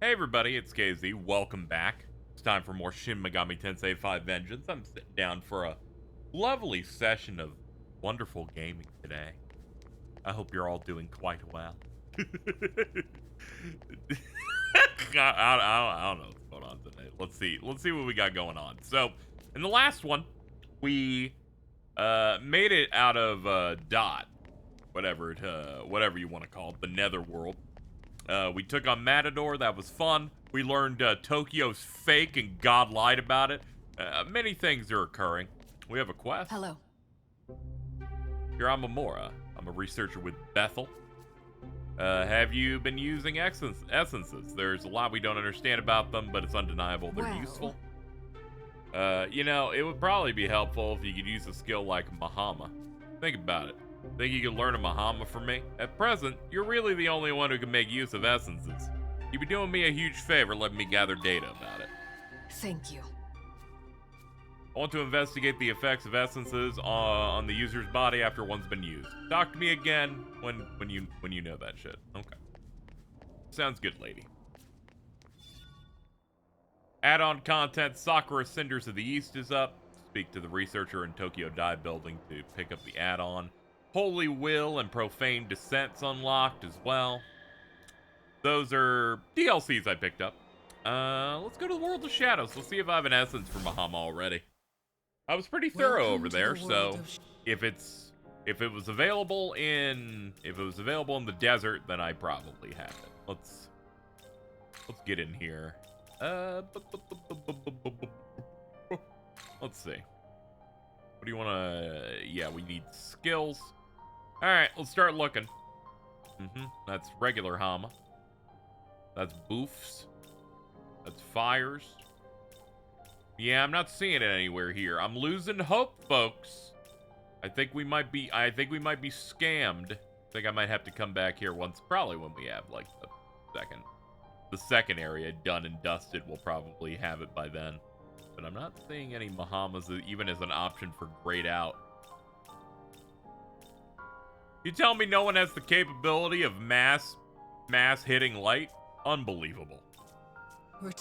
Hey everybody, it's KZ. Welcome back. It's time for more Shin Megami Tensei 5 Vengeance. I'm sitting down for a lovely session of wonderful gaming today. I hope you're all doing quite well. I don't know what's going on today. Let's see what we got going on. So, in the last one, we made it out of Dot, whatever you want to call it, the Netherworld. We took on Matador. That was fun. We learned Tokyo's fake and God lied about it. Many things are occurring. We have a quest. Hello. Here, I'm Amora. I'm a researcher with Bethel. Have you been using essences? There's a lot we don't understand about them, but it's undeniable they're useful. It would probably be helpful if you could use a skill like Mahama. Think about it. Think you could learn a Mahama from me? At present, you're really the only one who can make use of essences. You'd be doing me a huge favor letting me gather data about it. Thank you. I want to investigate the effects of essences on the user's body after one's been used. Talk to me again when you know that shit. Okay. Sounds good, lady. Add-on content, Sakura Cinders of the East is up. Speak to the researcher in Tokyo Dive Building to pick up the add-on. Holy Will and Profane Descent's unlocked as well. Those are DLCs I picked up. Let's go to the World of Shadows. Let's see if I have an essence for Mahama already. I was pretty thorough over there, so if it was available in the desert, then I probably have it. Let's get in here. Let's see. What do you want to... Yeah, we need skills. Alright, let's start looking. That's regular Hama. That's boofs. That's fires. Yeah, I'm not seeing it anywhere here. I'm losing hope, folks. I think we might be scammed. I think I might have to come back here once, probably when we have, like, the second area done and dusted. We'll probably have it by then. But I'm not seeing any Mahamas even as an option for grayed out. You tell me no one has the capability of mass hitting light? Unbelievable.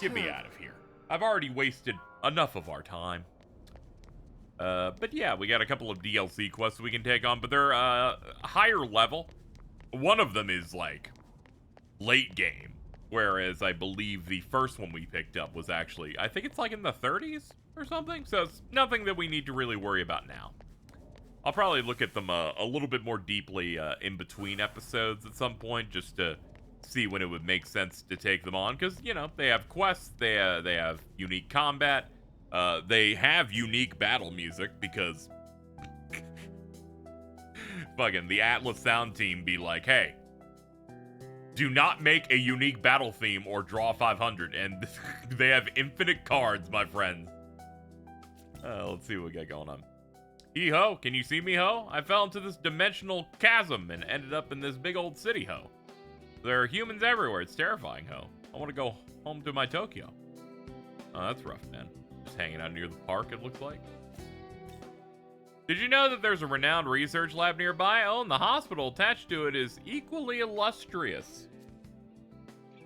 Get me out of here. I've already wasted enough of our time. But yeah, we got a couple of DLC quests we can take on, but they're higher level. One of them is like late game, whereas I believe the first one we picked up was actually, I think it's like in the 30s or something, so it's nothing that we need to really worry about now. I'll probably look at them a little bit more deeply in between episodes at some point, just to see when it would make sense to take them on, because, you know, they have quests, they have unique combat, they have unique battle music, because fucking the Atlas sound team be like, hey, do not make a unique battle theme or draw 500, and they have infinite cards, my friends. Let's see what we got going on. Hee-ho, can you see me, ho? I fell into this dimensional chasm and ended up in this big old city, ho. There are humans everywhere. It's terrifying, ho. I want to go home to my Tokyo. Oh, that's rough, man. Just hanging out near the park, it looks like. Did you know that there's a renowned research lab nearby? Oh, and the hospital attached to it is equally illustrious.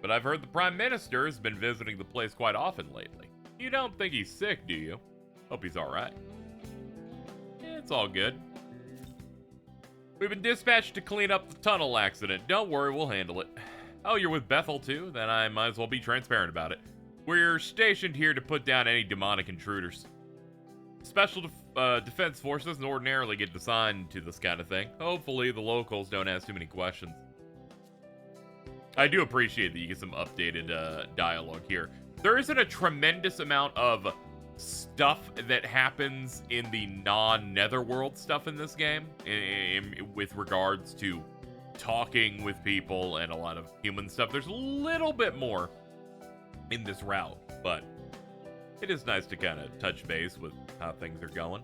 But I've heard the Prime Minister has been visiting the place quite often lately. You don't think he's sick, do you? Hope he's alright. Yeah, it's all good. We've been dispatched to clean up the tunnel accident. Don't worry, we'll handle it. Oh, you're with Bethel too? Then I might as well be transparent about it. We're stationed here to put down any demonic intruders. Special defense forces doesn't ordinarily get assigned to this kind of thing. Hopefully the locals don't ask too many questions. I do appreciate that you get some updated dialogue here. There isn't a tremendous amount of stuff that happens in the non-Netherworld stuff in this game, with regards to talking with people and a lot of human stuff. There's a little bit more in this route, but it is nice to kind of touch base with how things are going.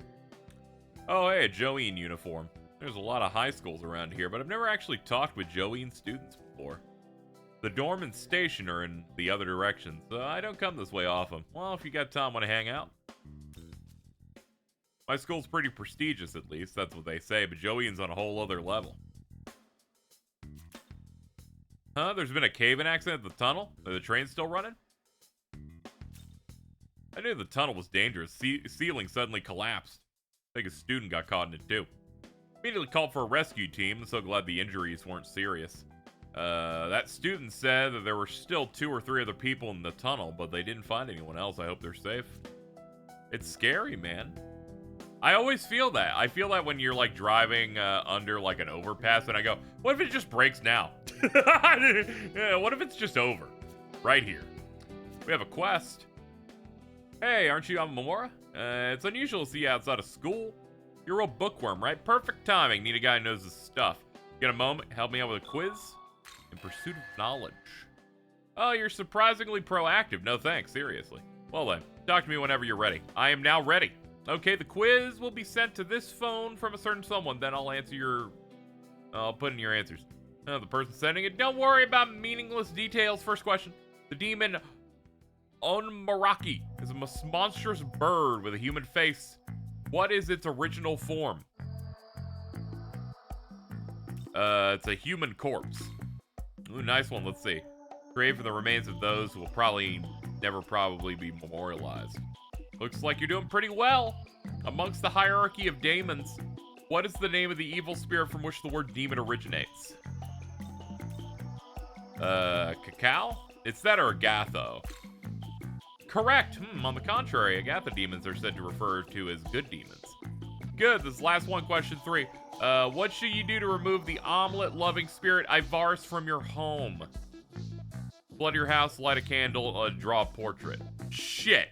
Oh, hey, a Joey in uniform. There's a lot of high schools around here, but I've never actually talked with Joey students before. The dorm and station are in the other direction, so I don't come this way often. Well, if you got time, want to hang out? My school's pretty prestigious, at least. That's what they say, but Joey's on a whole other level. Huh? There's been a cave-in accident at the tunnel? Are the trains still running? I knew the tunnel was dangerous. Ceiling suddenly collapsed. I think a student got caught in it too. Immediately called for a rescue team. I'm so glad the injuries weren't serious. That student said that there were still 2 or 3 other people in the tunnel, but they didn't find anyone else. I hope they're safe. It's scary, man. I always feel that. I feel that when you're like driving under like an overpass and I go, what if it just breaks now? Yeah, what if it's just over? Right here. We have a quest. Hey, aren't you Amamura? It's unusual to see you outside of school. You're a real bookworm, right? Perfect timing. Need a guy who knows his stuff. Get a moment? Help me out with a quiz? In pursuit of knowledge. Oh, you're surprisingly proactive. No thanks, seriously. Well then, talk to me whenever you're ready. I am now ready. Okay, the quiz will be sent to this phone from a certain someone. Then I'll put in your answers. The person sending it, don't worry about meaningless details. First question. The demon Onmaraki is a monstrous bird with a human face. What is its original form? It's a human corpse. Ooh, nice one. Let's see. Create from the remains of those who will never be memorialized. Looks like you're doing pretty well. Amongst the hierarchy of daemons, what is the name of the evil spirit from which the word demon originates? Cacao? It's that or Agatho. Correct. On the contrary, Agatha demons are said to refer to as good demons. Good. This last one, question 3. What should you do to remove the omelet-loving spirit Ivaris from your home? Flood your house, light a candle, draw a portrait. Shit.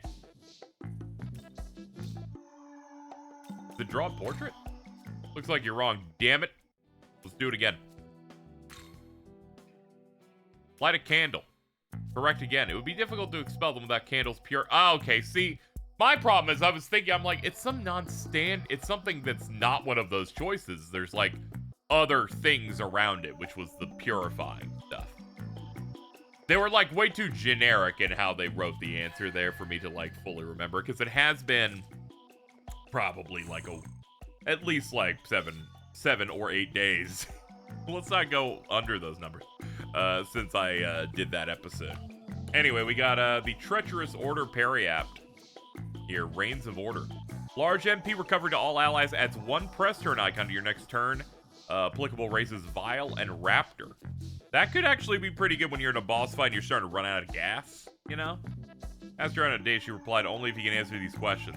The draw a portrait? Looks like you're wrong. Damn it. Let's do it again. Light a candle. Correct again. It would be difficult to expel them without candles pure. Ah, okay. See, my problem is I was thinking, I'm like, it's some it's something that's not one of those choices. There's like other things around it, which was the purifying stuff. They were like way too generic in how they wrote the answer there for me to like fully remember, because it has been probably like at least like seven or 8 days. Let's not go under those numbers since I did that episode. Anyway, we got the Treacherous Order Periapt here. Reigns of Order. Large MP recovery to all allies adds 1 press turn icon to your next turn. Applicable races Vile and Raptor. That could actually be pretty good when you're in a boss fight and you're starting to run out of gas, you know? Asked her on a date, she replied, only if you can answer these questions.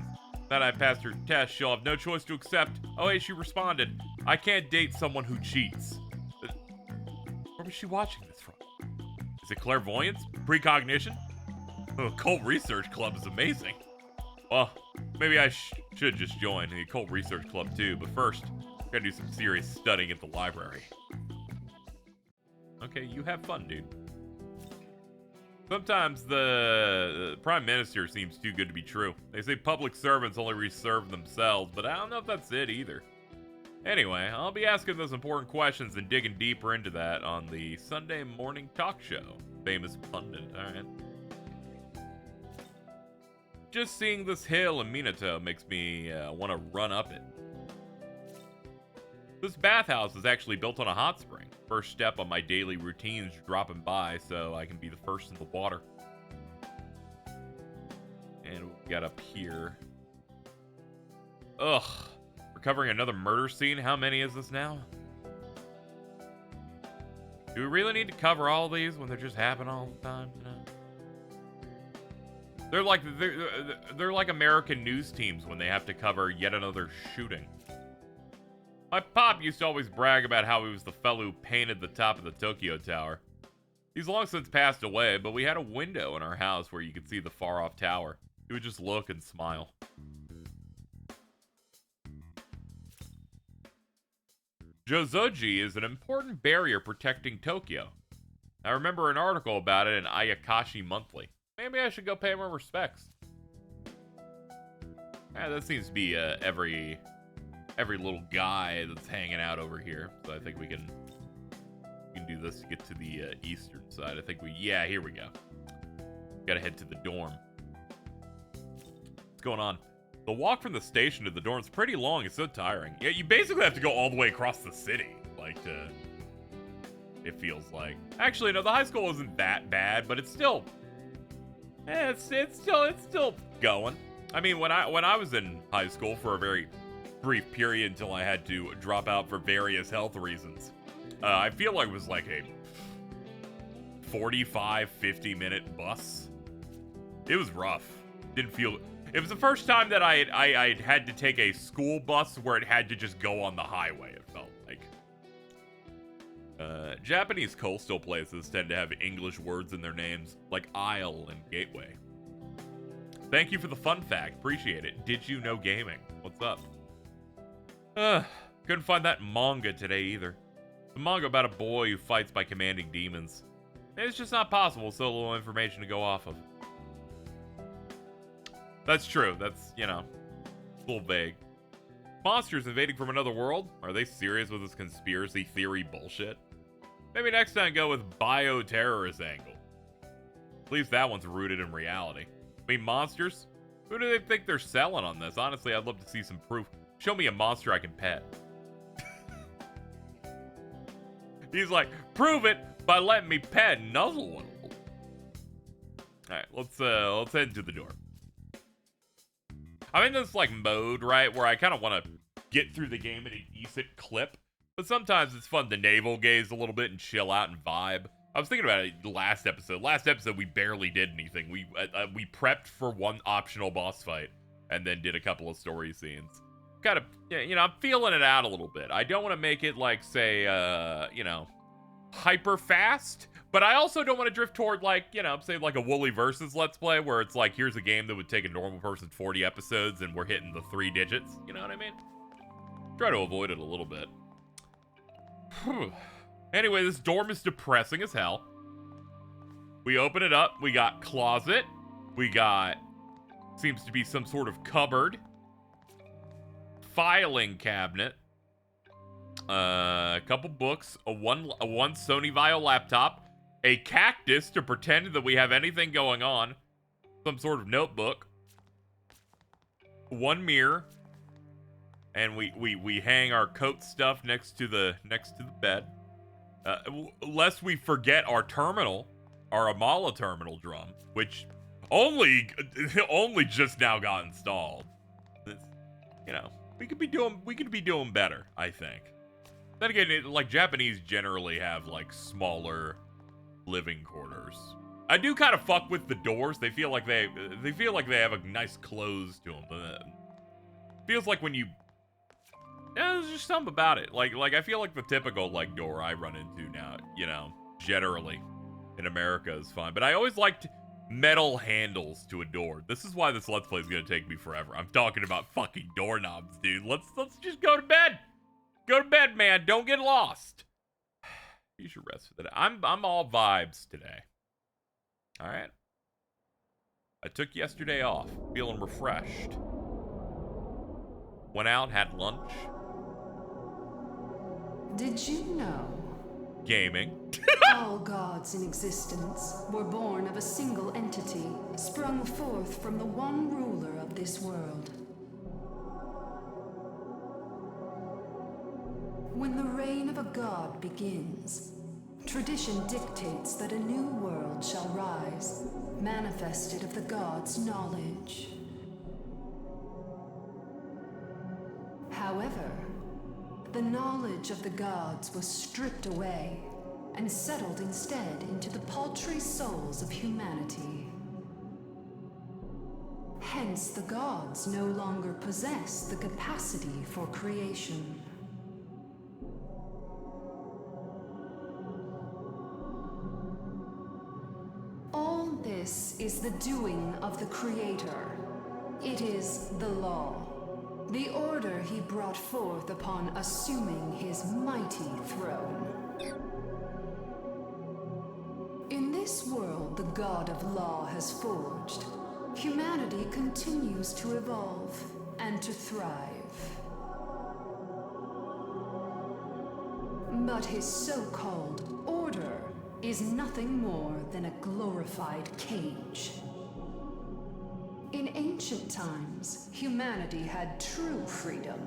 That I passed her test, she'll have no choice to accept. Oh, hey, she responded, I can't date someone who cheats. Where was she watching this from? Is it clairvoyance? Precognition? Oh, Occult Research Club is amazing. Well, maybe I should just join the Occult Research Club too, but first, gotta do some serious studying at the library. Okay, you have fun, dude. Sometimes the Prime Minister seems too good to be true. They say public servants only serve themselves, but I don't know if that's it either. Anyway, I'll be asking those important questions and digging deeper into that on the Sunday morning talk show. Famous pundit, alright. Just seeing this hill in Minato makes me want to run up it. This bathhouse is actually built on a hot spring. First step on my daily routines dropping by so I can be the first in the water. And we got up here. Ugh. We're covering another murder scene. How many is this now? Do we really need to cover all these when they're just happening all the time? You know? They're like American news teams when they have to cover yet another shooting. My pop used to always brag about how he was the fellow who painted the top of the Tokyo Tower. He's long since passed away, but we had a window in our house where you could see the far-off tower. He would just look and smile. Jozoji is an important barrier protecting Tokyo. I remember an article about it in Ayakashi Monthly. Maybe I should go pay my respects. That seems to be every little guy that's hanging out over here. So I think we can do this to get to the eastern side. I think here we go. Gotta head to the dorm. What's going on? The walk from the station to the dorm is pretty long. It's so tiring. Yeah, you basically have to go all the way across the city, like, to it feels like. Actually, no, the high school isn't that bad, but it's still, it's still going. I mean, when I was in high school for a very brief period until I had to drop out for various health reasons, I feel like it was like a 45-50 minute bus. It was rough. Didn't feel. It was the first time that I had to take a school bus where it had to just go on the highway. It felt like. Japanese coastal places tend to have English words in their names, like aisle and gateway. Thank you for the fun fact. Appreciate it. Did you know gaming? What's up? Couldn't find that manga today either. The manga about a boy who fights by commanding demons. It's just not possible, so little information to go off of. That's true. That's, you know, a little vague. Monsters invading from another world? Are they serious with this conspiracy theory bullshit? Maybe next time go with bioterrorist angle. At least that one's rooted in reality. I mean, monsters? Who do they think they're selling on this? Honestly, I'd love to see some proof. Show me a monster I can pet. He's like, prove it by letting me pet and nuzzle one of them. Alright, let's head to the door. I'm in this, like, mode, right, where I kind of want to get through the game at a decent clip, but sometimes it's fun to navel gaze a little bit and chill out and vibe. I was thinking about it last episode. Last episode, we barely did anything. We prepped for one optional boss fight, and then did a couple of story scenes. Kind of, you know, I'm feeling it out a little bit. I don't want to make it, like, say, you know, hyper fast, but I also don't want to drift toward, like, you know, say like a Wooly Versus Let's Play, where it's like, here's a game that would take a normal person 40 episodes, and we're hitting the 3 digits. You know what I mean? Try to avoid it a little bit. Anyway, this dorm is depressing as hell. We open it up. We got closet. We got, seems to be some sort of cupboard. Filing cabinet. A couple books. A one Sony Vaio laptop. A cactus to pretend that we have anything going on. Some sort of notebook. One mirror. And we hang our coat stuff next to the bed. Lest we forget our terminal, our Amala terminal drum, which only just now got installed. It's, you know, we could be doing better, I think. Then again, like, Japanese generally have, like, smaller living quarters. I do kind of fuck with the doors. They feel like they have a nice close to them. Feels like when you, yeah, there's just something about it. Like I feel like the typical, like, door I run into now, you know, generally in America is fine. But I always liked metal handles to a door. This is why this Let's Play is gonna take me forever. I'm talking about fucking doorknobs, dude. Let's just go to bed. Go to bed, man. Don't get lost. You should rest for the day. I'm all vibes today. All right. I took yesterday off, feeling refreshed. Went out, had lunch. Did you know? Gaming. All gods in existence were born of a single entity, sprung forth from the one ruler of this world. When the reign of a god begins, tradition dictates that a new world shall rise, manifested of the god's knowledge. However, the knowledge of the gods was stripped away and settled instead into the paltry souls of humanity. Hence, the gods no longer possess the capacity for creation. All this is the doing of the Creator. It is the law. The order he brought forth upon assuming his mighty throne. In this world the god of law has forged, humanity continues to evolve and to thrive. But his so-called order is nothing more than a glorified cage. In ancient times, humanity had true freedom.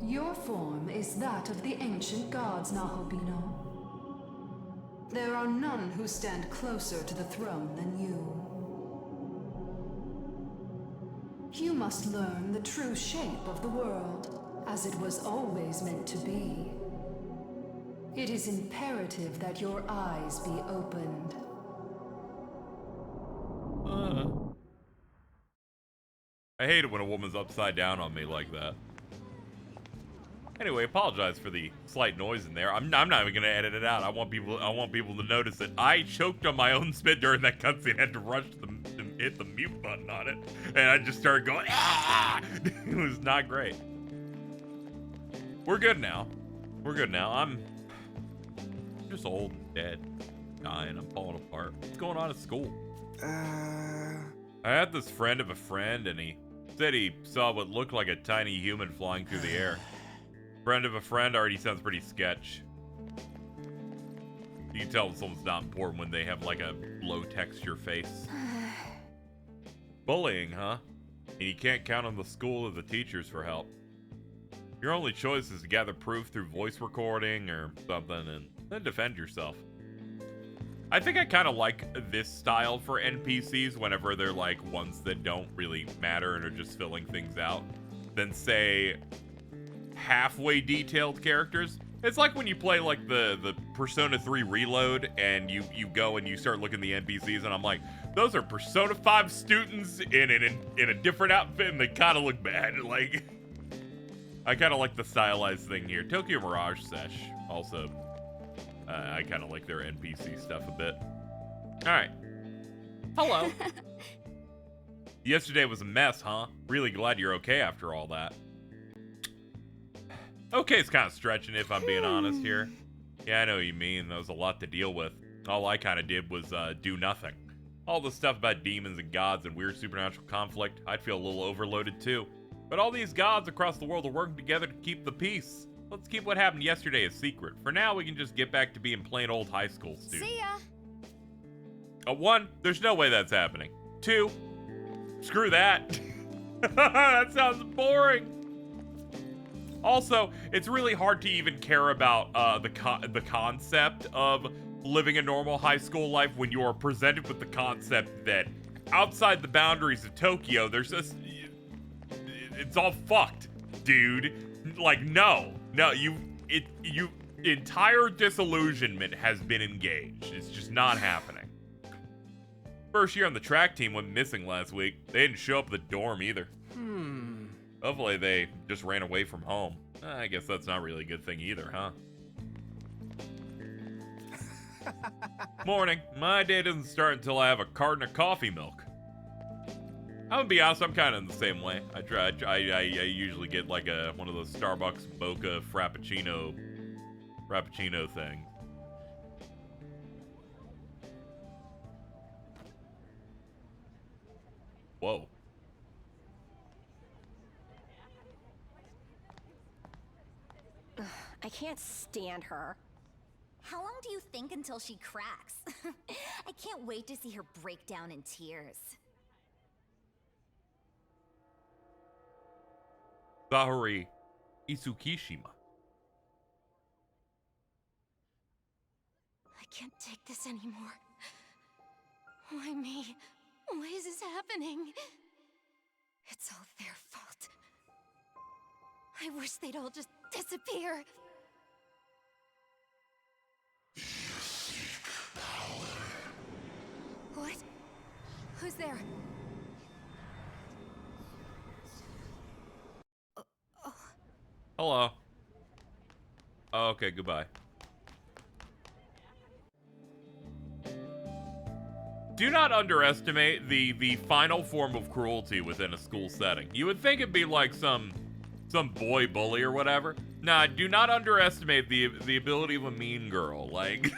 Your form is that of the ancient gods, Nahobino. There are none who stand closer to the throne than you. You must learn the true shape of the world, as it was always meant to be. It is imperative that your eyes be opened. I hate it when a woman's upside down on me like that. Anyway, apologize for the slight noise in there. I'm not even gonna edit it out. I want people to notice it. I choked on my own spit during that cutscene. Had to rush to hit the mute button on it, and I just started going. Ah! It was not great. We're good now. I'm just old, dead, dying. I'm falling apart. What's going on at school? I had this friend of a friend, and he said he saw what looked like a tiny human flying through the air. Friend of a friend already sounds pretty sketch. You can tell when someone's not important when they have like a low texture face. Bullying, huh? And you can't count on the school or the teachers for help. Your only choice is to gather proof through voice recording or something and then defend yourself. I think I kind of like this style for NPCs whenever they're like ones that don't really matter and are just filling things out. Than say halfway detailed characters. It's like when you play like the Persona 3 Reload and you go and you start looking at the NPCs and I'm like, those are Persona 5 students in a different outfit and they kind of look bad. Like, I kind of like the stylized thing here. Tokyo Mirage Sesh also. I kind of like their NPC stuff a bit. All right. Hello. Yesterday was a mess, huh? Really glad you're okay after all that. Okay, it's kind of stretching if I'm being honest here. Yeah, I know what you mean. There was a lot to deal with. All I kind of did was do nothing. All the stuff about demons and gods and weird supernatural conflict, I'd feel a little overloaded too. But all these gods across the world are working together to keep the peace. Let's keep what happened yesterday a secret. For now, we can just get back to being plain old high school students. See ya! 1, there's no way that's happening. 2, screw that. That sounds boring. Also, it's really hard to even care about the concept of living a normal high school life when you are presented with the concept that outside the boundaries of Tokyo, there's just it's all fucked, dude. Like, no, entire disillusionment has been engaged. It's just not happening. First year on the track team went missing last week. They didn't show up at the dorm either. Hopefully they just ran away from home. I guess that's not really a good thing either, huh? Morning. My day doesn't start until I have a carton of coffee milk. I'm gonna be honest, I'm kind of in the same way. I usually get like one of those Starbucks mocha frappuccino thing. Whoa. I can't stand her. How long do you think until she cracks? I can't wait to see her break down in tears. Sahori Isukishima. I can't take this anymore. Why me? Why is this happening? It's all their fault. I wish they'd all just disappear. What? Who's there? Hello. Oh, okay, goodbye. Do not underestimate the final form of cruelty within a school setting. You would think it'd be like some boy bully or whatever. Nah, do not underestimate the ability of a mean girl. Like,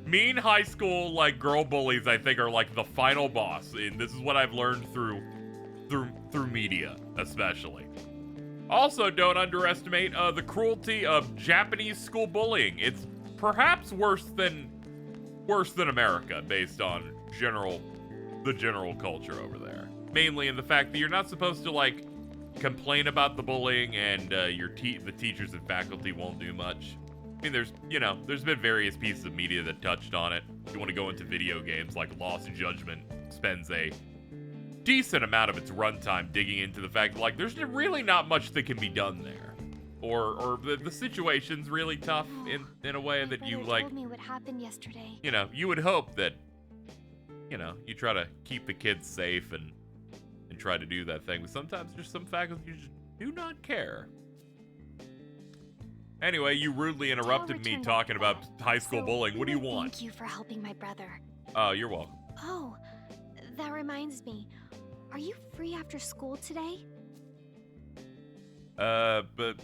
mean high school like girl bullies, I think, are like the final boss. And this is what I've learned through media, especially. Also, don't underestimate the cruelty of Japanese school bullying. It's perhaps worse than America, based on the general culture over there. Mainly in the fact that you're not supposed to, like, complain about the bullying and the teachers and faculty won't do much. I mean, there's been various pieces of media that touched on it. If you want to go into video games, like Lost Judgment spends a decent amount of its runtime digging into the fact that, like, there's really not much that can be done there. Or the situation's really tough in a way that you, like, told me what happened yesterday. You know, you would hope that, you know, you try to keep the kids safe and try to do that thing. But sometimes there's some faculty who just do not care. Anyway, you rudely interrupted me talking about high school bullying. What do you want? Thank you for helping my brother. Oh, you're welcome. Oh, that reminds me. Are you free after school today? But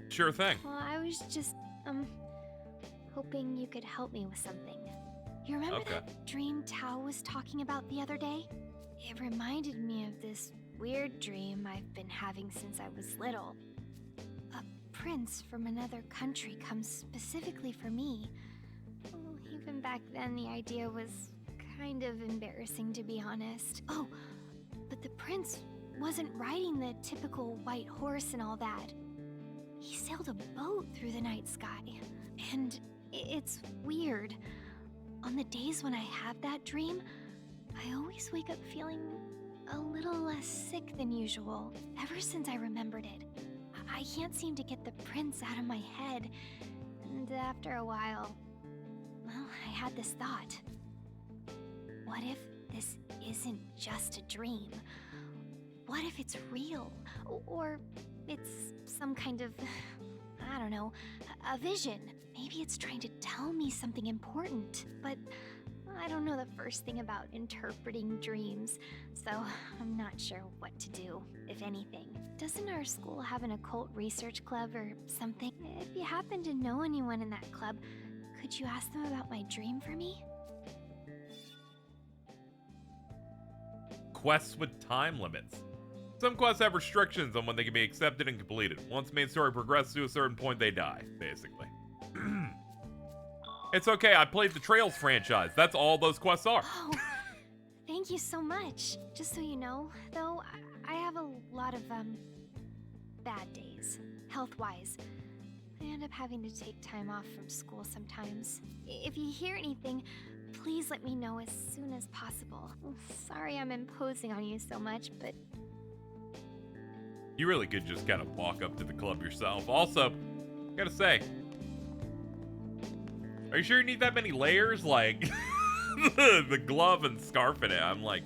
sure thing. Well, I was just, hoping you could help me with something. You remember that dream Tao was talking about the other day? It reminded me of this weird dream I've been having since I was little. A prince from another country comes specifically for me. Oh, even back then, the idea was kind of embarrassing, to be honest. Oh, but the prince wasn't riding the typical white horse and all that. He sailed a boat through the night sky. And it's weird. On the days when I have that dream, I always wake up feeling a little less sick than usual. Ever since I remembered it, I can't seem to get the prince out of my head. And after a while, well, I had this thought. What if this isn't just a dream? What if it's real? Or it's some kind of, I don't know, a vision. Maybe it's trying to tell me something important, but I don't know the first thing about interpreting dreams, so I'm not sure what to do, if anything. Doesn't our school have an occult research club or something? If you happen to know anyone in that club, could you ask them about my dream for me? Quests with time limits. Some quests have restrictions on when they can be accepted and completed. Once main story progresses to a certain point, they die, basically. It's okay, I played the Trails franchise. That's all those quests are. Oh, thank you so much. Just so you know, though, I have a lot of, bad days, health-wise. I end up having to take time off from school sometimes. If you hear anything, please let me know as soon as possible. Sorry I'm imposing on you so much, but... You really could just kind of walk up to the club yourself. Also, gotta say, are you sure you need that many layers? Like, the glove and scarf in it, I'm like...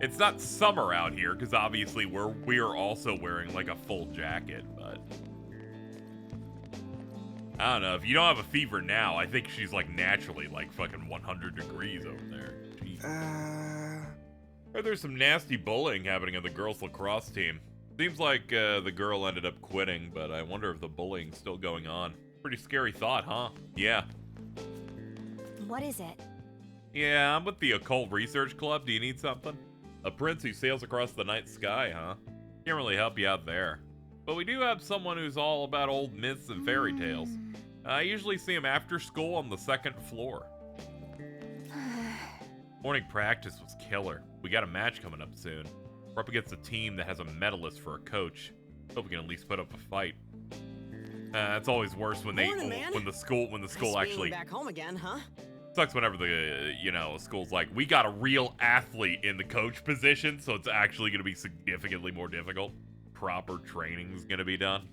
It's not summer out here, because obviously we're also wearing, like, a full jacket, but... I don't know, if you don't have a fever now, I think she's, like, naturally, like, fucking 100 degrees over there. Jeez. There's some nasty bullying happening on the girls' lacrosse team. Seems like the girl ended up quitting, but I wonder if the bullying's still going on. Pretty scary thought, huh? Yeah. What is it? Yeah, I'm with the Occult Research Club. Do you need something? A prince who sails across the night sky, huh? Can't really help you out there. But we do have someone who's all about old myths and fairy tales. I usually see him after school on the second floor. Morning practice was killer. We got a match coming up soon. We're up against a team that has a medalist for a coach. Hope we can at least put up a fight. It's always worse when the school actually back home again, huh? Sucks whenever the school's like, we got a real athlete in the coach position, so it's actually going to be significantly more difficult. Proper training's going to be done.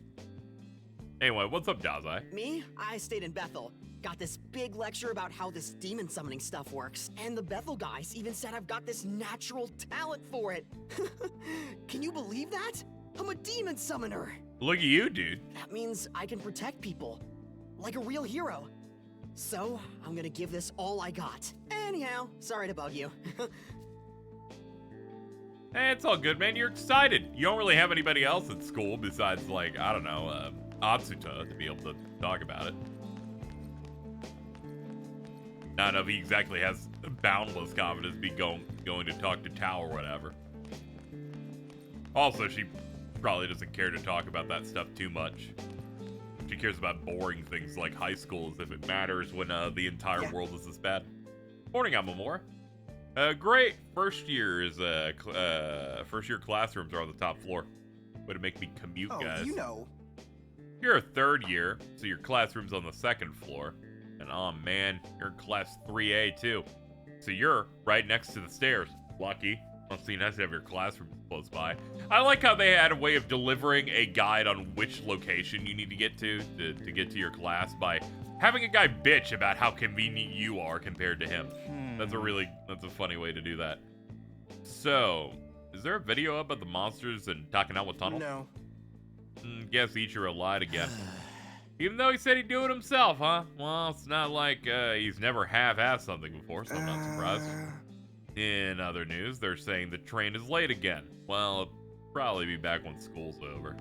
Anyway, what's up, Dazai? Me? I stayed in Bethel. Got this big lecture about how this demon summoning stuff works. And the Bethel guys even said I've got this natural talent for it. Can you believe that? I'm a demon summoner. Look at you, dude. That means I can protect people. Like a real hero. So, I'm gonna give this all I got. Anyhow, sorry to bug you. Hey, it's all good, man. You're excited. You don't really have anybody else at school besides, like, I don't know, Atsuta to be able to talk about it. I don't know if he exactly has boundless confidence to be going to talk to Tao or whatever. Also, she probably doesn't care to talk about that stuff too much. She cares about boring things like high school as if it matters when the entire world is this bad. Morning, Amamora. Great. First year classrooms are on the top floor. Way to make me commute, guys. Oh, you know. You're a third year, so your classroom's on the second floor. And oh man, you're in class 3A too. So you're right next to the stairs. Lucky. Must be nice to have your classroom close by. I like how they had a way of delivering a guide on which location you need to get to get to your class by having a guy bitch about how convenient you are compared to him. That's a funny way to do that. So, is there a video up of the monsters in Takanawa Tunnel? No. Guess Ichiro lied again. Even though he said he'd do it himself, huh? Well, it's not like he's never half-assed something before, so I'm not surprised. In other news, they're saying the train is late again. Well, it'll probably be back when school's over.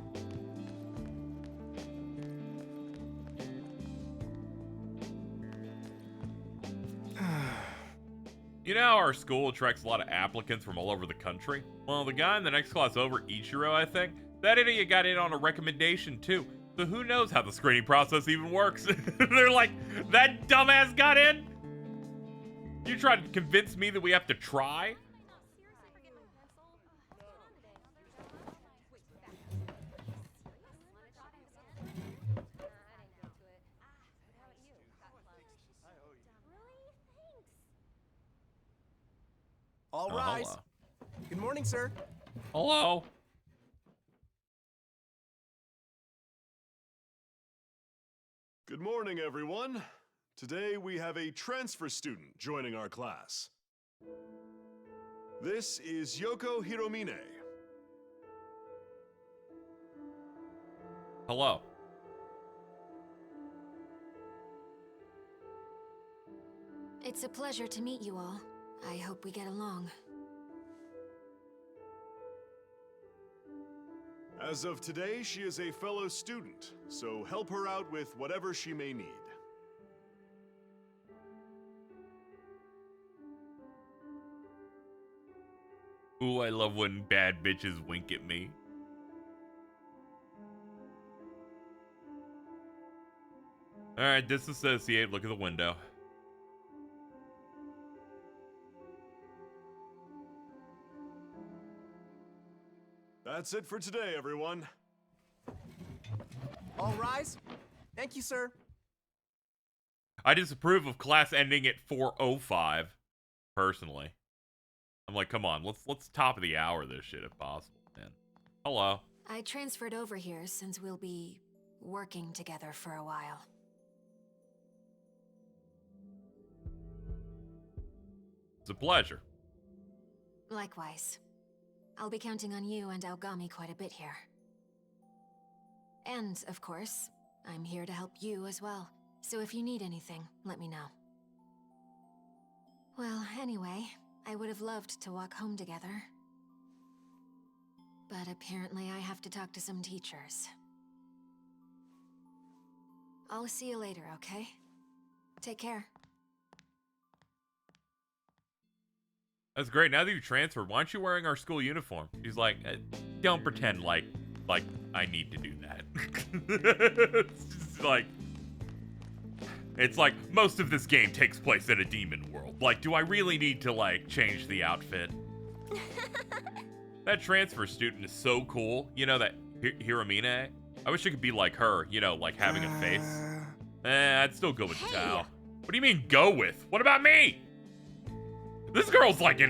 You know how our school attracts a lot of applicants from all over the country? Well, the guy in the next class over, Ichiro, I think, that idiot got in on a recommendation too. So who knows how the screening process even works? They're like, that dumbass got in? You trying to convince me that we have to try? All rise. Hello. Good morning, sir. Hello? Good morning, everyone. Today we have a transfer student joining our class. This is Yoko Hiromine. Hello. It's a pleasure to meet you all. I hope we get along. As of today, she is a fellow student, so help her out with whatever she may need. Ooh, I love when bad bitches wink at me. Alright, disassociate, look at the window. That's it for today, everyone. All rise. Thank you, sir. I disapprove of class ending at 4:05, personally. I'm like, come on, let's top of the hour this shit if possible, man. Hello. I transferred over here since we'll be working together for a while. It's a pleasure. Likewise. I'll be counting on you and Aogami quite a bit here. And, of course, I'm here to help you as well. So if you need anything, let me know. Well, anyway, I would have loved to walk home together. But apparently I have to talk to some teachers. I'll see you later, okay? Take care. That's great. Now that you transferred, why aren't you wearing our school uniform? He's like, don't pretend like I need to do that. It's like most of this game takes place in a demon world. Like, do I really need to like change the outfit? That transfer student is so cool. You know that Hiromine? I wish it could be like her. You know, like having a face. I'd still go with Tao. What do you mean go with? What about me? This girl's like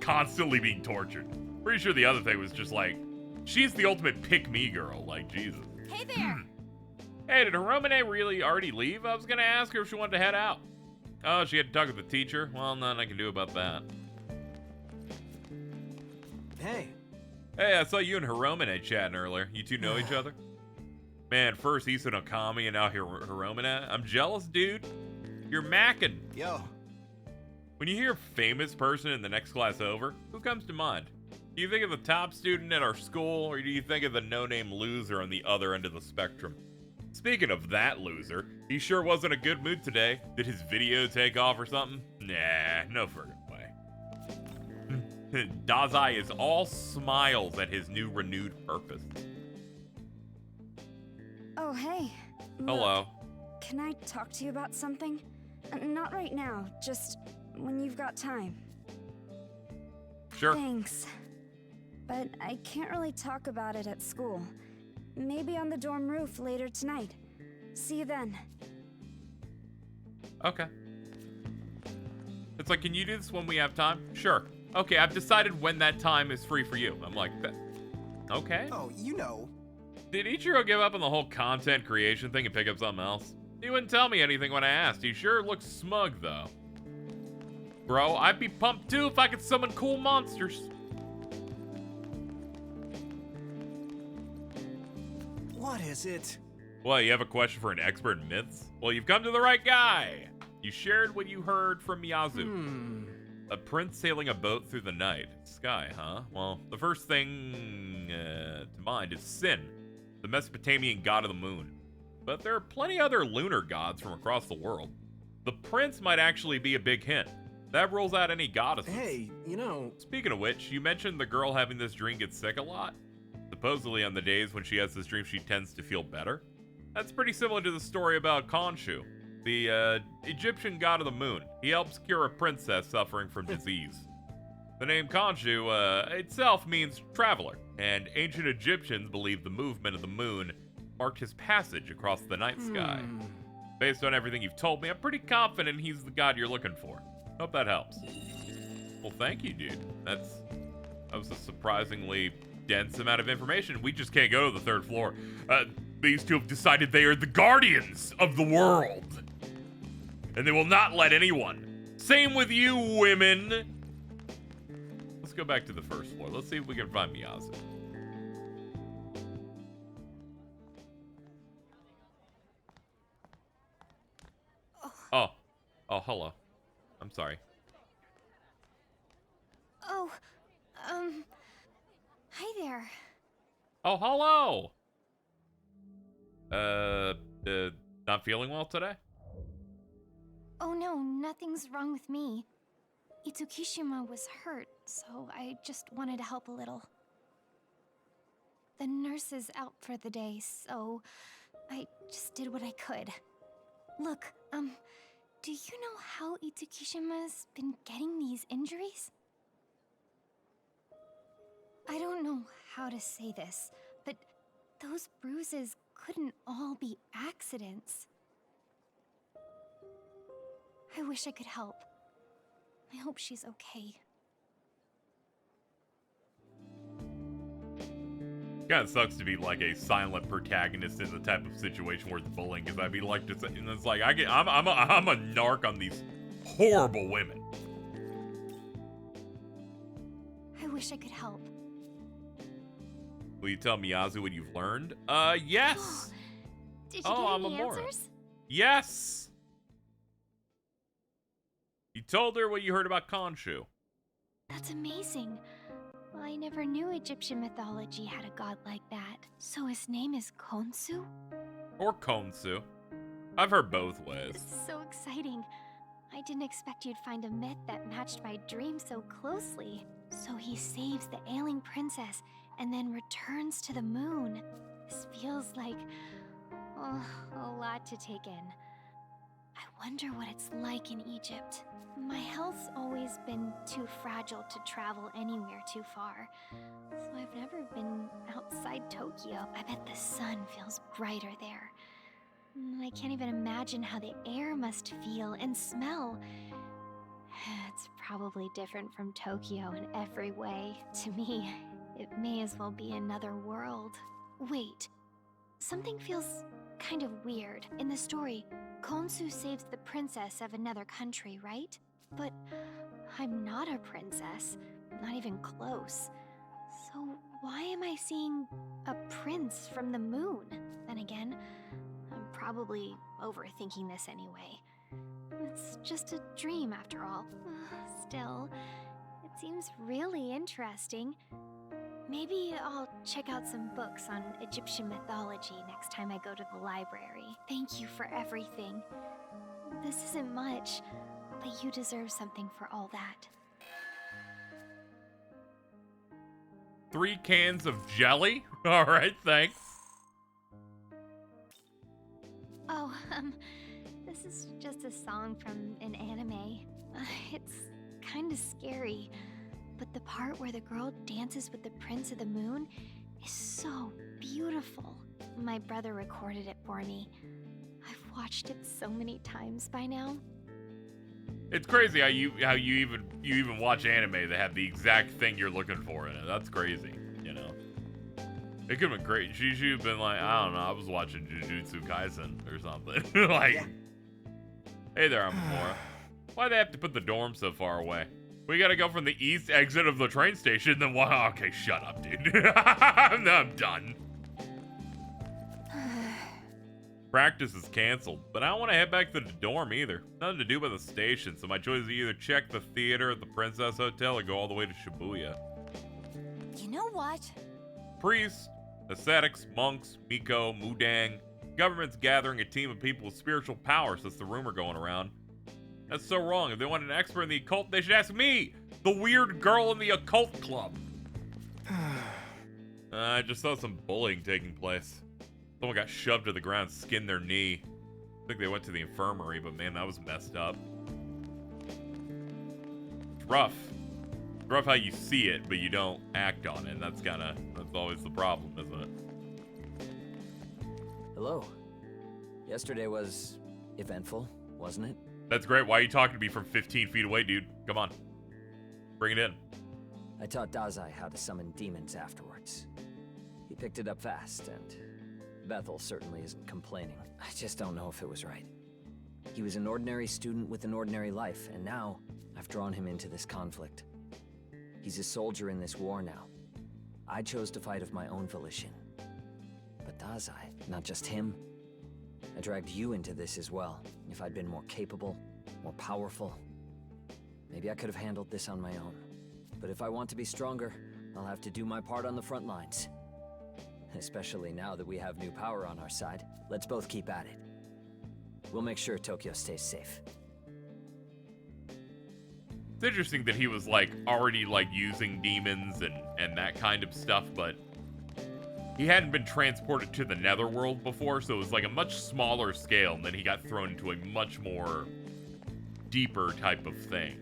constantly being tortured. Pretty sure the other thing was just like, she's the ultimate pick-me girl. Like, Jesus. Hey there! Hey, did Hiromine really already leave? I was gonna ask her if she wanted to head out. Oh, she had to talk with the teacher? Well, nothing I can do about that. Hey. Hey, I saw you and Hiromine chatting earlier. You two know each other? Man, first Issa no Kami and now Hiromine. I'm jealous, dude. You're mackin'. Yo. When you hear famous person in the next class over, who comes to mind? Do you think of the top student at our school, or do you think of the no-name loser on the other end of the spectrum? Speaking of that loser, he sure wasn't in a good mood today. Did his video take off or something? Nah, no friggin' way. Dazai is all smiles at his new renewed purpose. Oh, hey. Hello. Look, can I talk to you about something? Not right now, just when you've got time. Sure. Thanks. But I can't really talk about it at school. Maybe on the dorm roof later tonight. See you then. Okay. It's like, can you do this when we have time? Sure. Okay, I've decided when that time is free for you. I'm like, okay. Oh, you know. Did Ichiro give up on the whole content creation thing and pick up something else? He wouldn't tell me anything when I asked. He sure looks smug, though. Bro, I'd be pumped too if I could summon cool monsters. What is it? Well, you have a question for an expert in myths? Well, you've come to the right guy. You shared what you heard from Miyazu. A prince sailing a boat through the night sky, huh? Well, the first thing to mind is Shin, the Mesopotamian god of the moon. But there are plenty other lunar gods from across the world. The prince might actually be a big hint. That rules out any goddesses. Hey, you know... Speaking of which, you mentioned the girl having this dream gets sick a lot. Supposedly on the days when she has this dream, she tends to feel better. That's pretty similar to the story about Khonshu, the Egyptian god of the moon. He helps cure a princess suffering from disease. The name Khonshu itself means traveler, and ancient Egyptians believed the movement of the moon marked his passage across the night sky. Based on everything you've told me, I'm pretty confident he's the god you're looking for. Hope that helps. Well, thank you, dude. That was a surprisingly dense amount of information. We just can't go to the third floor. These two have decided they are the guardians of the world. And they will not let anyone. Same with you, women. Let's go back to the first floor. Let's see if we can find Miyazu. Oh, hello. I'm sorry. Oh, hi there. Oh, hello. Not feeling well today? Oh no, nothing's wrong with me. Itsukishima was hurt, so I just wanted to help a little. The nurse is out for the day, so I just did what I could. Look, do you know how Itsukishima's been getting these injuries? I don't know how to say this, but those bruises couldn't all be accidents. I wish I could help. I hope she's okay. Kinda sucks to be like a silent protagonist in the type of situation where it's bullying, because I'd be like, just, and it's like I'm a narc on these horrible women. I wish I could help. Will you tell Miyazu what you've learned? Yes. Did you get any answers? Yes. You told her what you heard about Khonshu. That's amazing. Well, I never knew Egyptian mythology had a god like that. So his name is Khonsu? Or Khonsu. I've heard both ways. This is so exciting. I didn't expect you'd find a myth that matched my dream so closely. So he saves the ailing princess and then returns to the moon. This feels like a lot to take in. I wonder what it's like in Egypt. My health's always been too fragile to travel anywhere too far, so I've never been outside Tokyo. I bet the sun feels brighter there. I can't even imagine how the air must feel and smell. It's probably different from Tokyo in every way. To me, it may as well be another world. Wait, something feels kind of weird. In the story, Khonsu saves the princess of another country, right? But I'm not a princess, not even close. So why am I seeing a prince from the moon? Then again, I'm probably overthinking this anyway. It's just a dream after all. Still, it seems really interesting. Maybe I'll check out some books on Egyptian mythology next time I go to the library. Thank you for everything. This isn't much, but you deserve something for all that. 3 cans of jelly? Alright, thanks. Oh, this is just a song from an anime. It's kind of scary. but the part where the girl dances with the Prince of the Moon is so beautiful. My brother recorded it for me. I've watched it so many times by now. It's crazy how you even watch anime that have the exact thing you're looking for in it. That's crazy, you know. It could have been great. She should have been like, I don't know, I was watching Jujutsu Kaisen or something. Like, yeah. Hey there, Amamura. Why'd they have to put the dorm so far away? We gotta go from the east exit of the train station, then why? Okay, shut up, dude. I'm done. Practice is canceled, but I don't want to head back to the dorm either. Nothing to do by the station, so my choice is either check the theater at the Princess Hotel or go all the way to Shibuya. You know what? Priests, ascetics, monks, Miko, Mudang. Government's gathering a team of people with spiritual powers. That's the rumor going around. That's so wrong. If they want an expert in the occult, they should ask me, the weird girl in the occult club. I just saw some bullying taking place. Someone got shoved to the ground, skinned their knee. I think they went to the infirmary, but man, that was messed up. It's rough. It's rough how you see it, but you don't act on it. That's always the problem, isn't it? Hello. Yesterday was eventful, wasn't it? That's great. Why are you talking to me from 15 feet away, dude? Come on. Bring it in. I taught Dazai how to summon demons afterwards. He picked it up fast, and Bethel certainly isn't complaining. I just don't know if it was right. He was an ordinary student with an ordinary life, and now I've drawn him into this conflict. He's a soldier in this war now. I chose to fight of my own volition. But Dazai, not just him. I dragged you into this as well. If I'd been more capable, more powerful, maybe I could have handled this on my own. But if I want to be stronger, I'll have to do my part on the front lines. Especially now that we have new power on our side. Let's both keep at it. We'll make sure Tokyo stays safe. It's interesting that he was like already like using demons and that kind of stuff, but he hadn't been transported to the netherworld before, so it was like a much smaller scale, and then he got thrown into a much more deeper type of thing.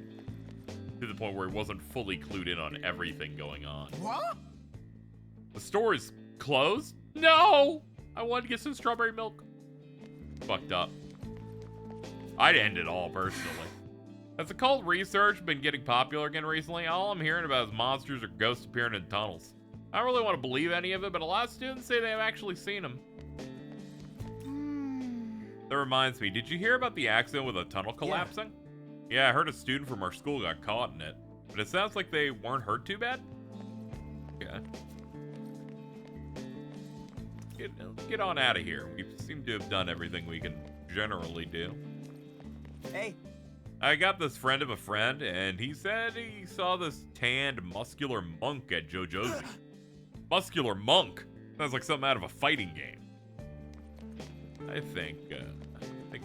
To the point where he wasn't fully clued in on everything going on. What? The store is closed? No! I wanted to get some strawberry milk. Fucked up. I'd end it all, personally. Has occult research been getting popular again recently? All I'm hearing about is monsters or ghosts appearing in tunnels. I don't really want to believe any of it, but a lot of students say they have actually seen them. That reminds me, did you hear about the accident with a tunnel collapsing? Yeah, I heard a student from our school got caught in it, but it sounds like they weren't hurt too bad. Yeah. Get on out of here. We seem to have done everything we can generally do. Hey. I got this friend of a friend, and he said he saw this tanned, muscular monk at JoJo's. Muscular monk? Sounds like something out of a fighting game. I think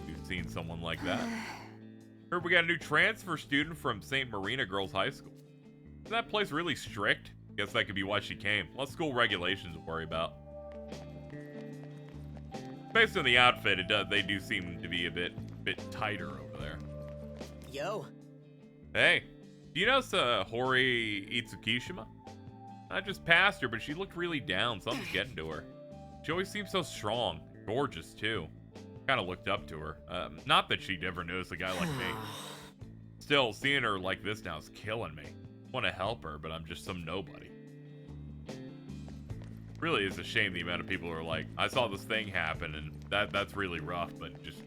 we've seen someone like that. Heard we got a new transfer student from St. Marina Girls High School. Is that place really strict? Guess that could be why she came. Less school regulations to worry about. Based on the outfit, they do seem to be a bit tighter over there. Yo. Hey, do you know Hori Itsukishima? I just passed her, but she looked really down. Something's getting to her. She always seems so strong. Gorgeous, too. Kind of looked up to her. Not that she'd ever notice a guy like me. Still, seeing her like this now is killing me. Want to help her, but I'm just some nobody. Really is a shame the amount of people who are like, I saw this thing happen, and that's really rough, but just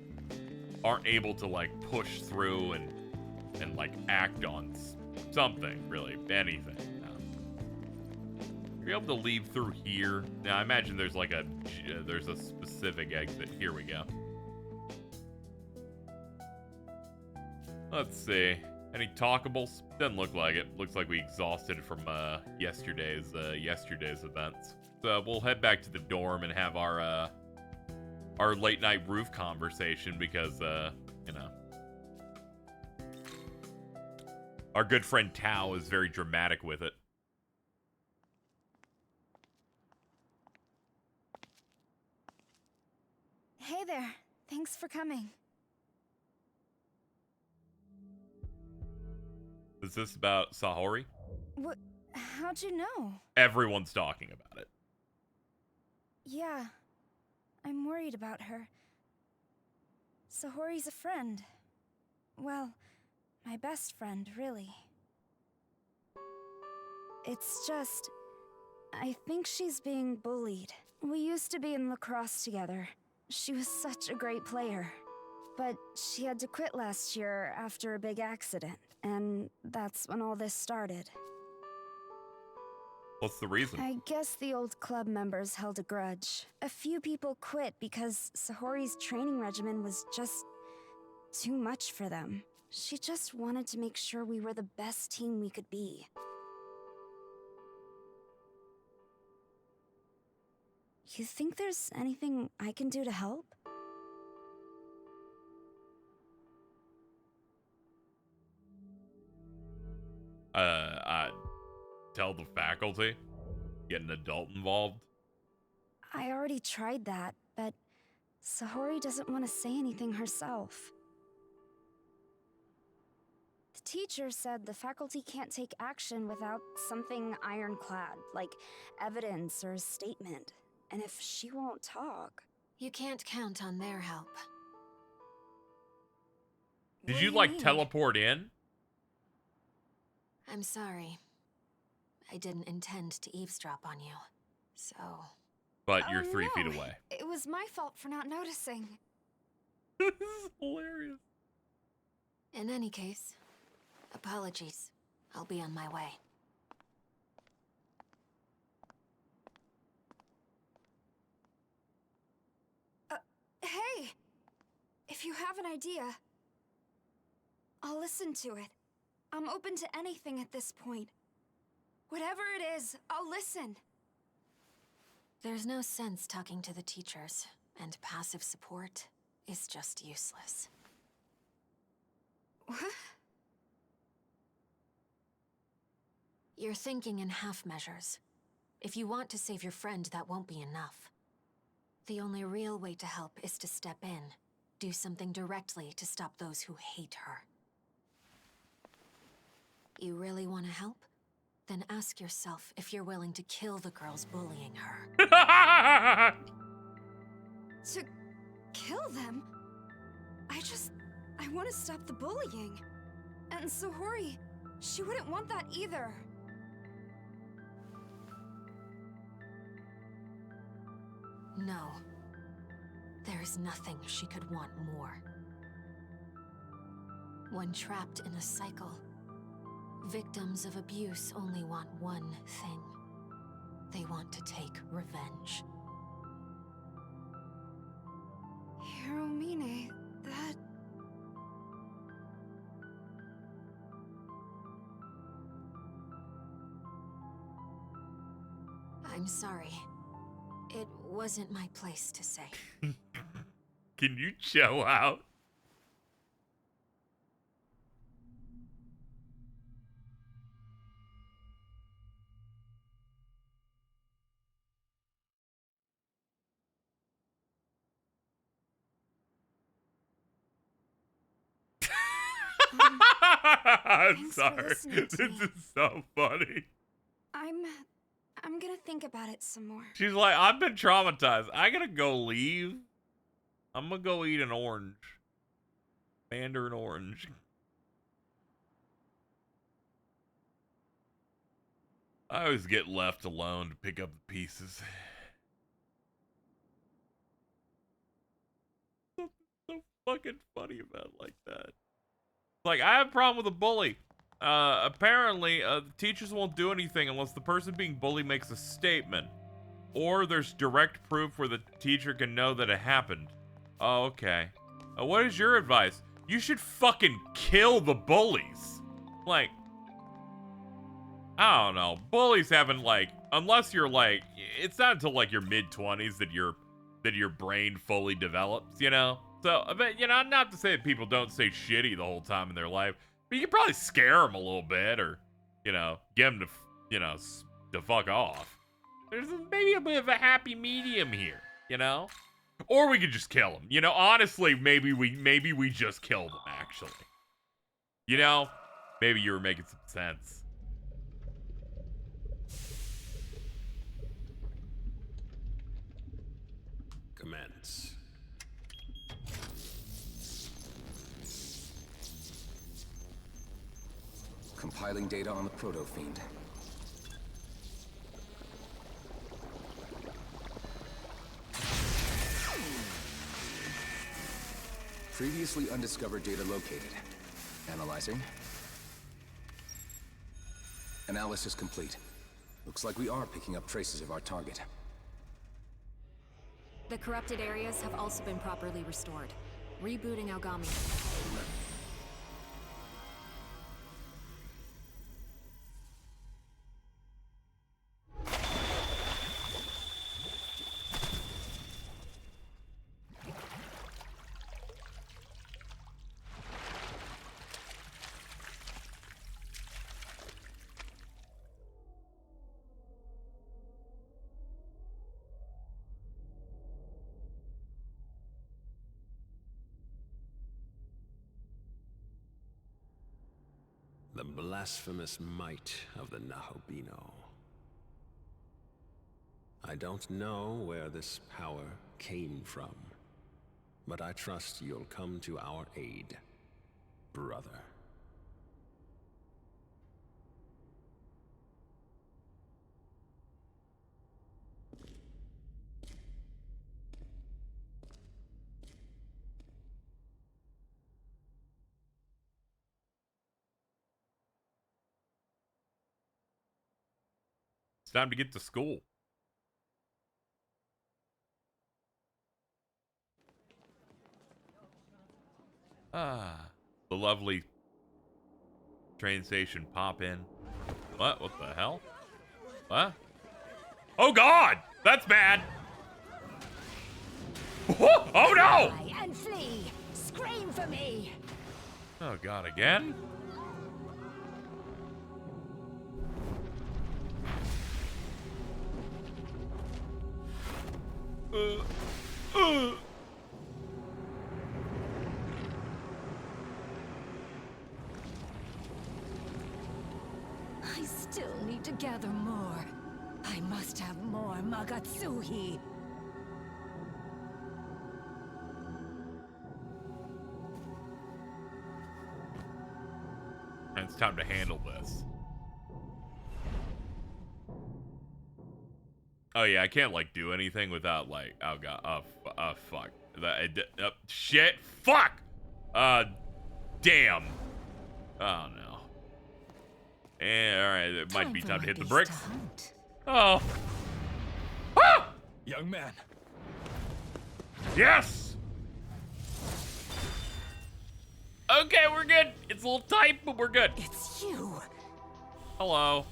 aren't able to like push through and like act on something, really, anything. Are you able to leave through here? Now, I imagine there's like there's a specific exit. Here we go. Let's see. Any talkables? Doesn't look like it. Looks like we exhausted it from yesterday's events. So we'll head back to the dorm and have our late night roof conversation because you know, our good friend Tao is very dramatic with it. Hey there. Thanks for coming. Is this about Sahori? How'd you know? Everyone's talking about it. Yeah, I'm worried about her. Sahori's a friend. Well, my best friend, really. It's just, I think she's being bullied. We used to be in lacrosse together. She was such a great player. But she had to quit last year after a big accident, and that's when all this started. What's the reason? I guess the old club members held a grudge. A few people quit because Sahori's training regimen was just too much for them. She just wanted to make sure we were the best team we could be. You think there's anything I can do to help? Tell the faculty? Get an adult involved? I already tried that, but Sahori doesn't want to say anything herself. The teacher said the faculty can't take action without something ironclad, like evidence or a statement. And if she won't talk... You can't count on their help. Did you, like, teleport in? I'm sorry. I didn't intend to eavesdrop on you, so... But you're 3 feet away. It was my fault for not noticing. This is hilarious. In any case, apologies. I'll be on my way. Hey! If you have an idea, I'll listen to it. I'm open to anything at this point. Whatever it is, I'll listen. There's no sense talking to the teachers, and passive support is just useless. What? You're thinking in half measures. If you want to save your friend, that won't be enough. The only real way to help is to step in. Do something directly to stop those who hate her. You really want to help? Then ask yourself if you're willing to kill the girls bullying her. To kill them? I want to stop the bullying. And Sahori, she wouldn't want that either. No. There's nothing she could want more. When trapped in a cycle, victims of abuse only want one thing. They want to take revenge. Hiromine, that... I'm sorry. It wasn't my place to say. Can you chill out? I'm sorry. This is so funny. I'm gonna think about it some more. She's like, I've been traumatized. I gotta go leave. I'm gonna go eat an orange. Mandarin orange. I always get left alone to pick up the pieces. Something so fucking funny about it like that. Like, I have a problem with a bully. Apparently, the teachers won't do anything unless the person being bullied makes a statement. Or there's direct proof where the teacher can know that it happened. Oh, okay. What is your advice? You should fucking kill the bullies. Like, I don't know. Bullies haven't, like, unless you're, like, it's not until, like, your mid-20s that your brain fully develops, you know? So, but, you know, not to say that people don't say shitty the whole time in their life, but you can probably scare them a little bit or, you know, get them to, you know, to fuck off. There's maybe a bit of a happy medium here, you know? Or we could just kill them. You know, honestly, maybe we just kill them, actually. You know? Maybe you were making some sense. Compiling data on the proto-fiend. Previously undiscovered data located. Analyzing. Analysis complete. Looks like we are picking up traces of our target. The corrupted areas have also been properly restored. Rebooting Ogami. The blasphemous might of the Nahobino. I don't know where this power came from, but I trust you'll come to our aid, brother. It's time to get to school. The lovely train station pop in. What? What the hell? What? Oh God! That's bad! Oh no! And flee! Scream for me! Oh God, again? I still need to gather more. I must have more Magatsuhi. And it's time to handle this. Oh yeah, I can't like do anything without like, oh God, fuck. Shit, fuck! Damn. Oh no. And alright, it might be time to hit the bricks. Oh. Ah! Young man. Yes! Okay, we're good. It's a little tight, but we're good. It's you. Hello.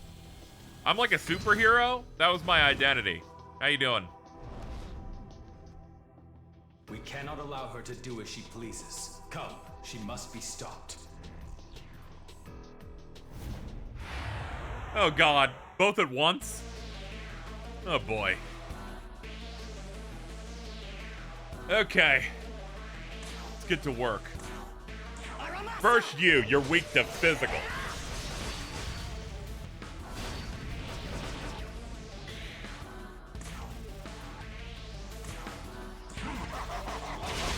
I'm like a superhero. That was my identity. How you doing? We cannot allow her to do as she pleases. Come, she must be stopped. Oh God, both at once? Oh boy. Okay. Let's get to work. First you're weak to physical.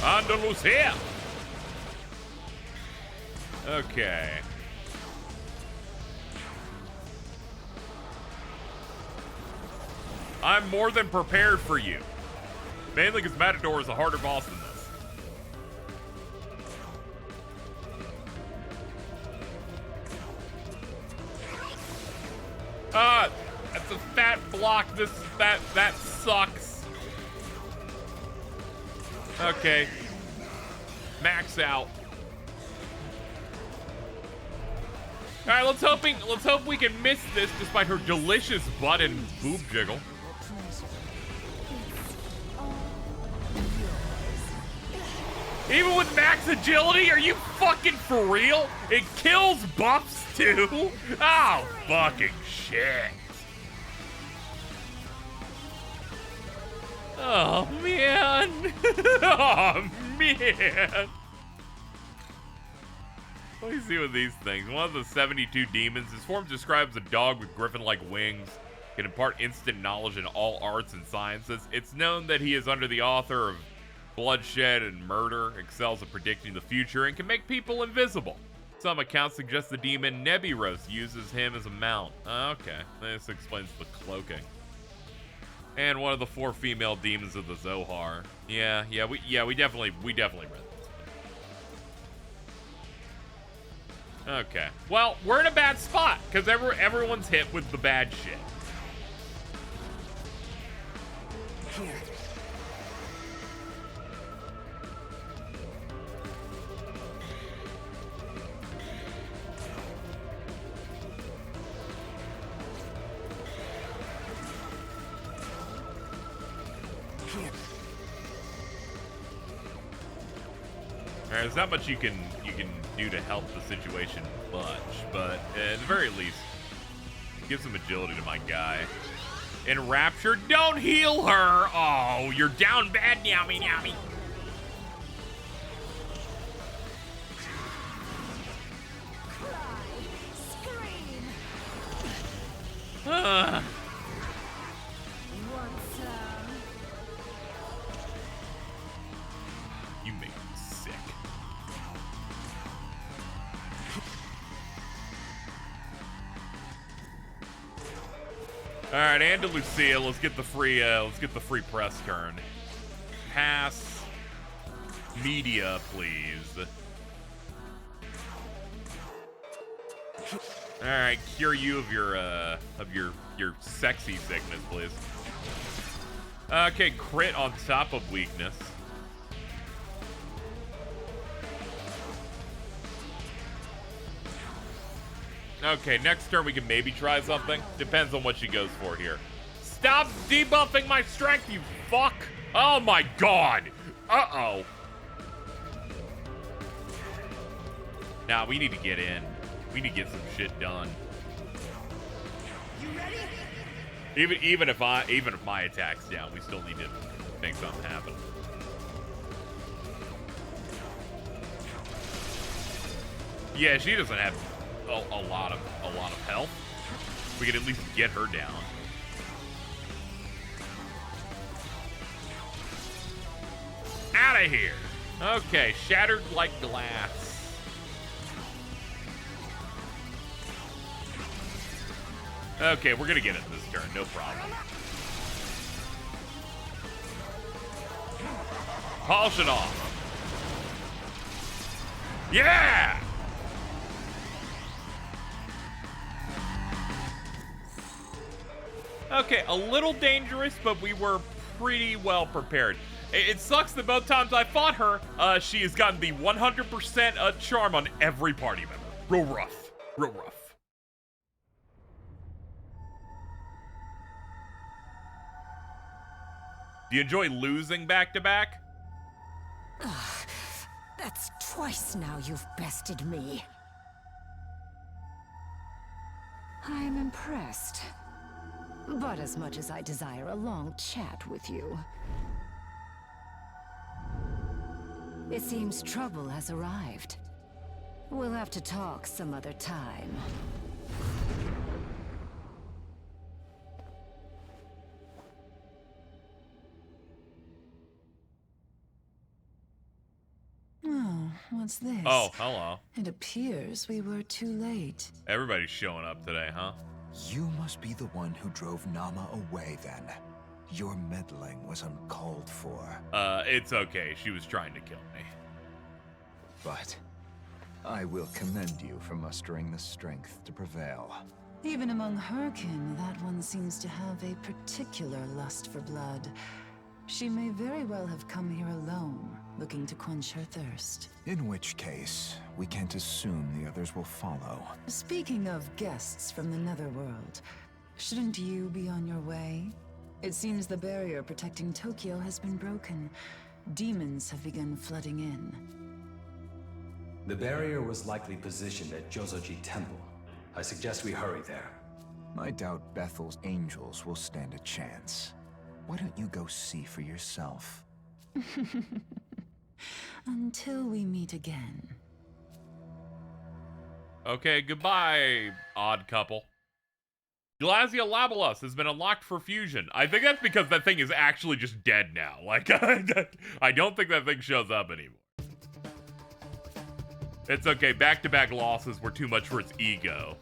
Andalusia. Okay. I'm more than prepared for you. Mainly because Matador is a harder boss than this. That's a fat block. That sucks. Okay. Max out. Alright, let's hope we can miss this despite her delicious butt and boob jiggle. Even with max agility, are you fucking for real? It kills buffs too? Oh, fucking shit. Oh, man. Oh, man. What do you see with these things? One of the 72 demons. His form describes a dog with griffin-like wings. Can impart instant knowledge in all arts and sciences. It's known that he is under the author of bloodshed and murder, excels at predicting the future, and can make people invisible. Some accounts suggest the demon Nebiros uses him as a mount. Okay, this explains the cloaking. And one of the 4 female demons of the Zohar. Yeah, we definitely read this one. Okay, well, we're in a bad spot because everyone's hit with the bad shit. Here. Alright, there's not much you can do to help the situation much, but at the very least, give some agility to my guy. Enrapture, don't heal her! Oh, you're down bad, Nyami. You make me sick. All right, Andalusia, let's get the free press turn. Pass media, please. All right, cure you of your sexy sickness, please. Okay, crit on top of weakness. Okay, next turn we can maybe try something. Depends on what she goes for here. Stop debuffing my strength, you fuck! Oh my god! Uh-oh. Nah, we need to get in. We need to get some shit done. You ready? Even if my attack's down, we still need to make something happen. Yeah, she doesn't have a lot of health. We could at least get her down. Out of here. Okay, shattered like glass. Okay, we're gonna get it this turn, no problem. Polish it off. Yeah! Okay, a little dangerous, but we were pretty well prepared. It sucks that both times I fought her, she has gotten the 100% charm on every party member. Real rough. Real rough. Do you enjoy losing back-to-back? That's twice now you've bested me. I'm impressed. But as much as I desire a long chat with you, it seems trouble has arrived. We'll have to talk some other time. Oh, what's this? Oh, hello. It appears we were too late. Everybody's showing up today, huh? You must be the one who drove Nama away, then. Your meddling was uncalled for. It's okay. She was trying to kill me. But I will commend you for mustering the strength to prevail. Even among her kin, that one seems to have a particular lust for blood. She may very well have come here alone, looking to quench her thirst. In which case, we can't assume the others will follow. Speaking of guests from the Netherworld, shouldn't you be on your way? It seems the barrier protecting Tokyo has been broken. Demons have begun flooding in. The barrier was likely positioned at Jozoji Temple. I suggest we hurry there. I doubt Bethel's angels will stand a chance. Why don't you go see for yourself? Until we meet again. Okay, goodbye, odd couple. Glazia Labelos has been unlocked for fusion. I think that's because that thing is actually just dead now. Like, I don't think that thing shows up anymore. It's okay. Back-to-back losses were too much for its ego.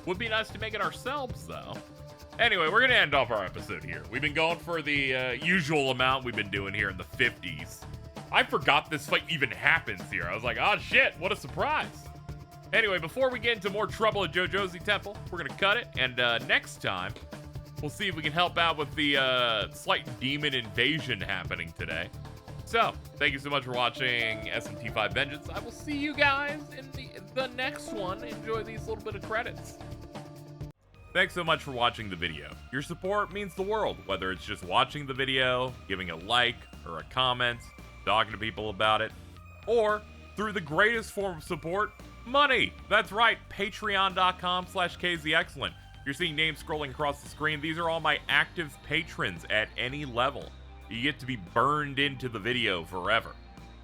Would be nice to make it ourselves, though. Anyway, we're going to end off our episode here. We've been going for the usual amount we've been doing here in the 50s. I forgot this fight even happens here. I was like, oh shit, what a surprise. Anyway, before we get into more trouble at Jojozi Temple, we're going to cut it. And next time, we'll see if we can help out with the slight demon invasion happening today. So, thank you so much for watching SMT5 Vengeance. I will see you guys in the next one. Enjoy these little bit of credits. Thanks so much for watching the video. Your support means the world, whether it's just watching the video, giving a like or a comment, talking to people about it, or through the greatest form of support, money. That's right, patreon.com/KZExcellent. You're seeing names scrolling across the screen. These are all my active patrons at any level. You get to be burned into the video forever.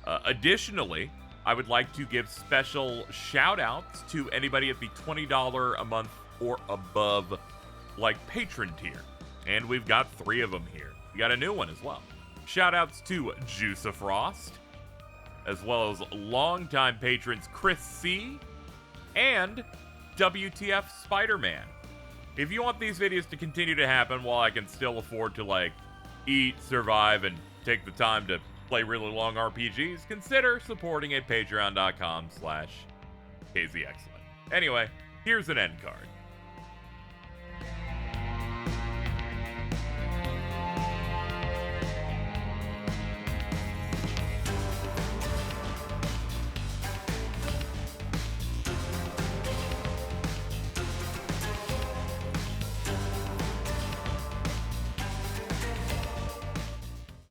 Additionally, I would like to give special shout outs to anybody at the $20 a month or above, like, patron tier. And we've got 3 of them here. We got a new one as well. Shout outs to Juice of Frost, as well as longtime patrons Chris C. and WTF Spider-Man. If you want these videos to continue to happen while I can still afford to, like, eat, survive, and take the time to play really long RPGs, consider supporting at patreon.com/KZExcellent. Anyway, here's an end card.